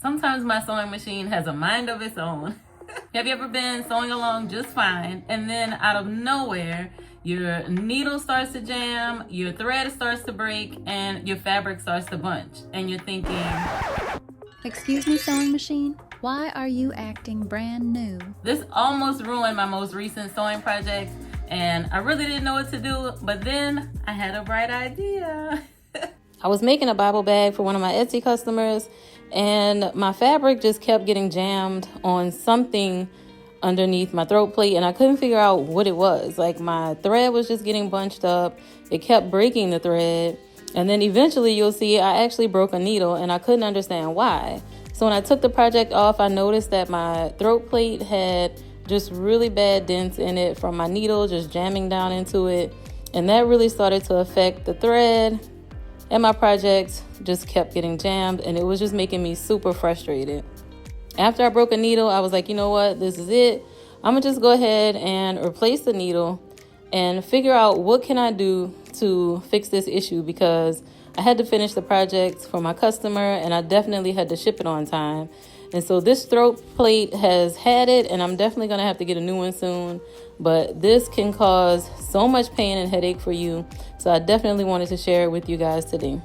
Sometimes my sewing machine has a mind of its own. Have you ever been sewing along just fine, and then out of nowhere, your needle starts to jam, your thread starts to break, and your fabric starts to bunch, and you're thinking, "Excuse me, sewing machine, why are you acting brand new?" This almost ruined my most recent sewing project, and I really didn't know what to do, but then I had a bright idea. I was making a Bible bag for one of my Etsy customers, and my fabric just kept getting jammed on something underneath my throat plate, and I couldn't figure out what it was. Like, my thread was just getting bunched up. It kept breaking the thread, and then eventually you'll see I actually broke a needle, and I couldn't understand why. So when I took the project off, I noticed that my throat plate had just really bad dents in it from my needle just jamming down into it, and that really started to affect the thread, and my project just kept getting jammed, and it was just making me super frustrated. After I broke a needle, I was like, you know what, this is it. I'm gonna just go ahead and replace the needle and figure out what can I do to fix this issue, because I had to finish the project for my customer, and I definitely had to ship it on time. And so this throat plate has had it, and I'm definitely gonna have to get a new one soon. But this can cause so much pain and headache for you, so I definitely wanted to share it with you guys today.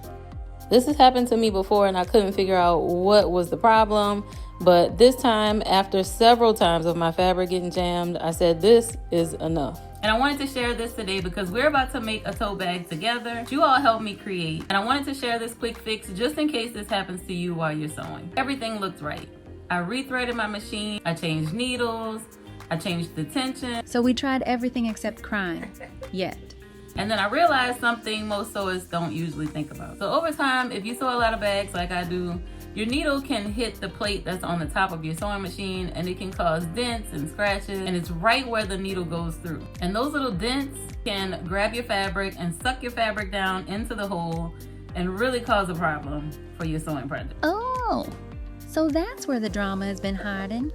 This has happened to me before, and I couldn't figure out what was the problem. But this time, after several times of my fabric getting jammed, I said this is enough. And I wanted to share this today because we're about to make a tote bag together. You all helped me create, and I wanted to share this quick fix just in case this happens to you while you're sewing. Everything looked right. I rethreaded my machine, I changed needles, I changed the tension. So we tried everything except crime, yet. And then I realized something most sewists don't usually think about. So over time, if you sew a lot of bags like I do, your needle can hit the plate that's on the top of your sewing machine, and it can cause dents and scratches, and it's right where the needle goes through. And those little dents can grab your fabric and suck your fabric down into the hole and really cause a problem for your sewing project. Oh, so that's where the drama has been hiding.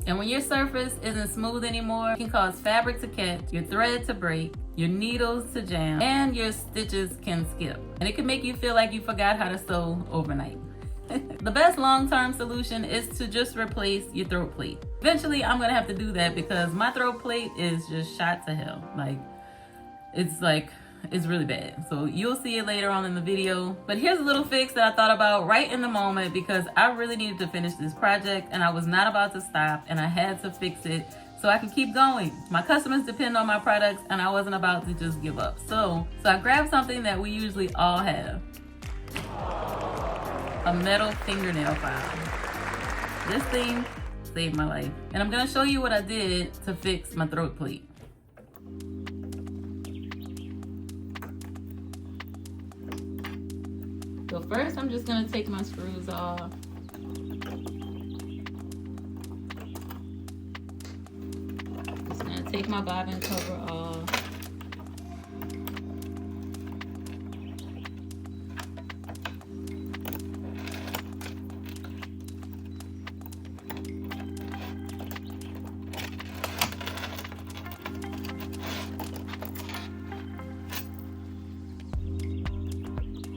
And when your surface isn't smooth anymore, it can cause fabric to catch, your thread to break, your needles to jam, and your stitches can skip. And it can make you feel like you forgot how to sew overnight. The best long-term solution is to just replace your throat plate. Eventually, I'm gonna have to do that because my throat plate is just shot to hell. It's really bad. So you'll see it later on in the video. But here's a little fix that I thought about right in the moment because I really needed to finish this project and I was not about to stop, and I had to fix it so I could keep going. My customers depend on my products, and I wasn't about to just give up. So I grabbed something that we usually all have. A metal fingernail file. This thing saved my life. And I'm gonna show you what I did to fix my throat plate. So first I'm just gonna take my screws off. Just gonna take my bobbin cover off.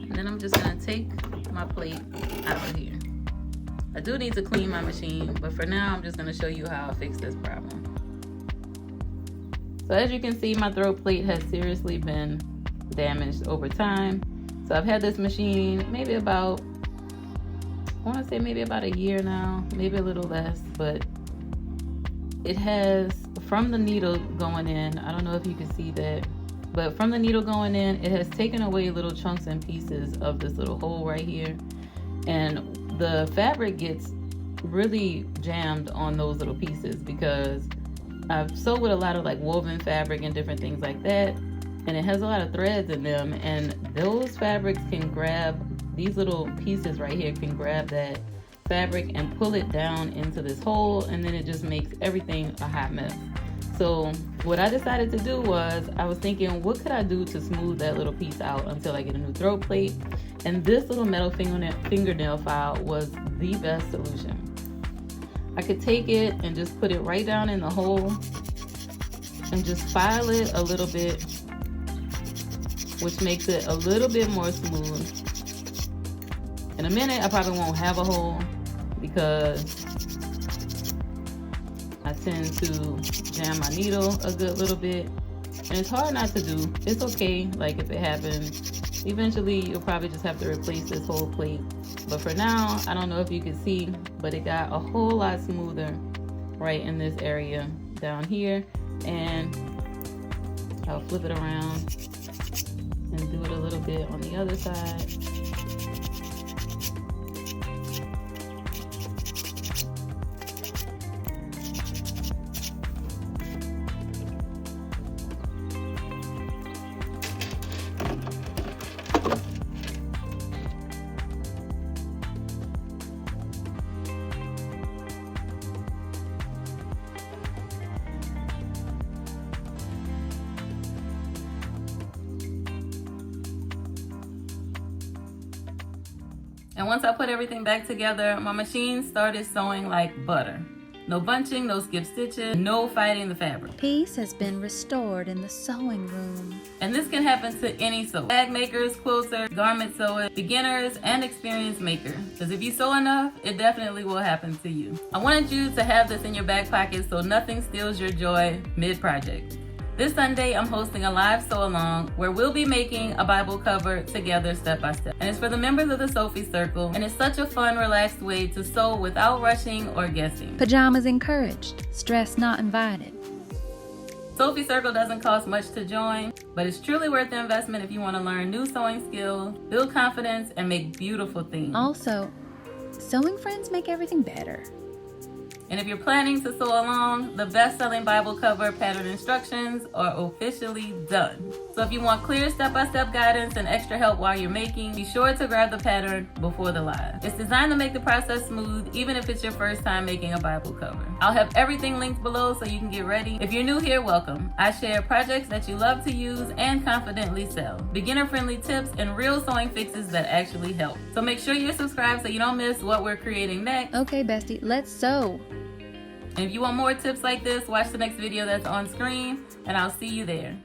And then I'm just gonna take my plate out of here. I do need to clean my machine, but for now I'm just gonna show you how I fix this problem. So as you can see, my throat plate has seriously been damaged over time. So I've had this machine maybe about, I wanna say maybe about a year now, maybe a little less, but it has, from the needle going in, I don't know if you can see that, but from the needle going in, it has taken away little chunks and pieces of this little hole right here. And the fabric gets really jammed on those little pieces because I've sewed with a lot of like woven fabric and different things like that. And it has a lot of threads in them. And those fabrics can grab, these little pieces right here can grab that fabric and pull it down into this hole. And then it just makes everything a hot mess. So what I decided to do was, I was thinking, what could I do to smooth that little piece out until I get a new throat plate? And this little metal fingernail file was the best solution. I could take it and just put it right down in the hole and just file it a little bit, which makes it a little bit more smooth. In a minute, I probably won't have a hole, because I tend to jam my needle a good little bit. And it's hard not to do. It's okay, like if it happens. Eventually, you'll probably just have to replace this whole plate. But for now, I don't know if you can see, but it got a whole lot smoother right in this area down here. And I'll flip it around and do it a little bit on the other side. And once I put everything back together, my machine started sewing like butter. No bunching, no skip stitches, no fighting the fabric. Peace has been restored in the sewing room. And this can happen to any sewer. Bag makers, quilters, garment sewers, beginners, and experienced makers. Because if you sew enough, it definitely will happen to you. I wanted you to have this in your back pocket so nothing steals your joy mid-project. This Sunday, I'm hosting a live sew-along where we'll be making a Bible cover together step by step. And it's for the members of the Sewphie Circle, and it's such a fun, relaxed way to sew without rushing or guessing. Pajamas encouraged, stress not invited. Sewphie Circle doesn't cost much to join, but it's truly worth the investment if you want to learn new sewing skills, build confidence, and make beautiful things. Also, sewing friends make everything better. And if you're planning to sew along, the best-selling Bible cover pattern instructions are officially done. So if you want clear step-by-step guidance and extra help while you're making, be sure to grab the pattern before the live. It's designed to make the process smooth, even if it's your first time making a Bible cover. I'll have everything linked below so you can get ready. If you're new here, welcome. I share projects that you love to use and confidently sell, beginner-friendly tips, and real sewing fixes that actually help. So make sure you're subscribed so you don't miss what we're creating next. Okay, bestie, let's sew. And if you want more tips like this, watch the next video that's on screen, and I'll see you there.